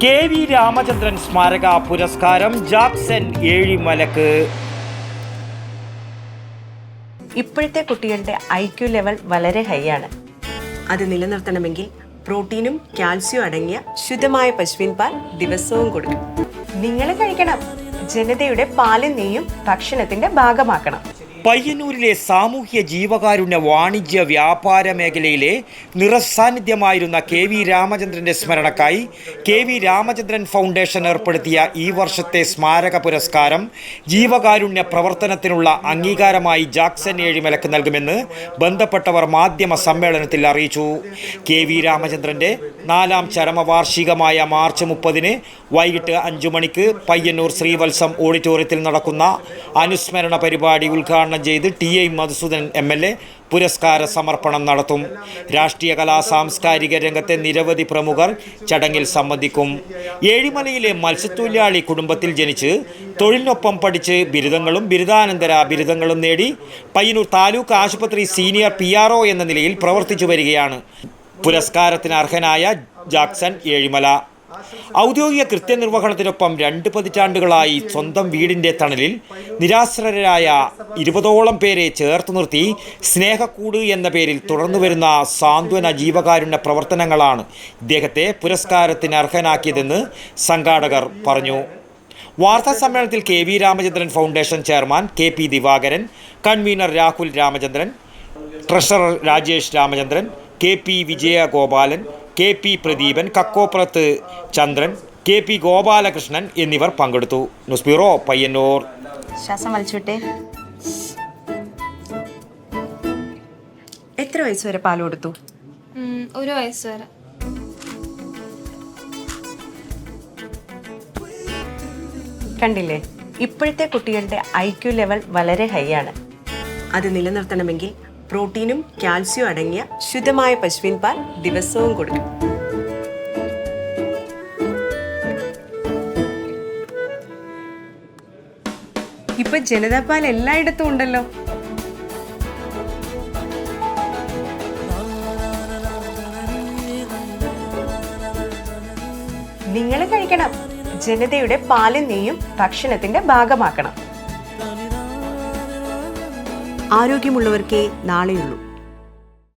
കെ.വി. രാമചന്ദ്രൻ സ്മാരക പുരസ്കാരം ജാക്സൺ ഏഴിമലക്ക്. ഇപ്പോഴത്തെ കുട്ടികളുടെ IQ ലെവൽ വളരെ ഹൈ ആണ്. അത് നിലനിർത്തണമെങ്കിൽ പ്രോട്ടീനും കാൽസ്യവും അടങ്ങിയ ശുദ്ധമായ പശുവിൻ പാൽ ദിവസവും കൊടുക്കും. നിങ്ങൾ കഴിക്കണം. ജനതയുടെ പാലും നെയ്യും ഭക്ഷണത്തിന്റെ ഭാഗമാക്കണം. പയ്യന്നൂരിലെ സാമൂഹ്യ ജീവകാരുണ്യ വാണിജ്യ വ്യാപാര മേഖലയിലെ നിറസാന്നിധ്യമായിരുന്ന കെ.വി. രാമചന്ദ്രൻ്റെ സ്മരണക്കായി കെ.വി. രാമചന്ദ്രൻ ഫൗണ്ടേഷൻ ഏർപ്പെടുത്തിയ ഈ വർഷത്തെ സ്മാരക പുരസ്കാരം ജീവകാരുണ്യ പ്രവർത്തനത്തിനുള്ള അംഗീകാരമായി ജാക്സൺ ഏഴിമലക്ക് നൽകുമെന്ന് ബന്ധപ്പെട്ടവർ മാധ്യമ സമ്മേളനത്തിൽ അറിയിച്ചു. കെ.വി. രാമചന്ദ്രൻ്റെ 4ാം ചരമവാർഷികമായ മാർച്ച് 30 വൈകിട്ട് 5 മണിക്ക് പയ്യന്നൂർ ശ്രീവത്സം ഓഡിറ്റോറിയത്തിൽ നടക്കുന്ന അനുസ്മരണ പരിപാടി ഉദ്ഘാടനം ചെയ്ത് ടി.ഐ. മധുസൂദനൻ MLA പുരസ്കാര സമർപ്പണം നടത്തും. രാഷ്ട്രീയ കലാ സാംസ്കാരിക രംഗത്തെ നിരവധി പ്രമുഖർ ചടങ്ങിൽ സംബന്ധിക്കും. ഏഴിമലയിലെ മത്സ്യത്തൊഴിലാളി കുടുംബത്തിൽ ജനിച്ച് തൊഴിലിനൊപ്പം പഠിച്ച് ബിരുദങ്ങളും ബിരുദാനന്തര ബിരുദങ്ങളും നേടി പയ്യന്നൂർ താലൂക്ക് ആശുപത്രി സീനിയർ PRO എന്ന നിലയിൽ പ്രവർത്തിച്ചു വരികയാണ് പുരസ്കാരത്തിന് അർഹനായ ജാക്സൺ ഏഴിമല. ഔദ്യോഗിക കൃത്യനിർവഹണത്തിനൊപ്പം 2 പതിറ്റാണ്ടുകളായി സ്വന്തം വീടിൻ്റെ തണലിൽ നിരാശ്രയരായ 20ഓളം പേരെ ചേർത്ത് നിർത്തി സ്നേഹക്കൂട് എന്ന പേരിൽ തുടർന്നു വരുന്ന സാന്ത്വന ജീവകാരുണ്യ പ്രവർത്തനങ്ങളാണ് ഇദ്ദേഹത്തെ പുരസ്കാരത്തിന് അർഹനാക്കിയതെന്ന് സംഘാടകർ പറഞ്ഞു. വാർത്താ സമ്മേളനത്തിൽ K V. Ramachandran foundation chairman KP Divakaran, convener Rahul Ramachandran, treasurer Rajesh Ramachandran, KP Vijayagopalan, KP Pradeepan, Kakkoppurath Chandran, KP Gopalakrishnan എന്നിവർ പങ്കെടുത്തു. News bureau, Payyanur. ശ്വാസം വലിച്ചുവിട്ടെ. എത്ര വയസ്സ് വരെ പാൽ കൊടുത്തു? 1 വയസ്സ് വരെ. കണ്ടില്ലേ, ഇപ്പോഴത്തെ കുട്ടികളുടെ IQ ലെവൽ വളരെ ഹൈ ആണ്. അത് നിലനിർത്തണമെങ്കിൽ പ്രോട്ടീനും കാൽസ്യവും അടങ്ങിയ ശുദ്ധമായ പശുവിൻ പാൽ ദിവസവും കൊടുക്കും. ഇപ്പൊ ജനതാ പാൽ എല്ലായിടത്തും ഉണ്ടല്ലോ. നിങ്ങൾ കഴിക്കണം. ജനതയുടെ പാലും നെയ്യും ഭക്ഷണത്തിന്റെ ഭാഗമാക്കണം. ആരോഗ്യമുള്ളവർക്കേ നാളെയുള്ളൂ.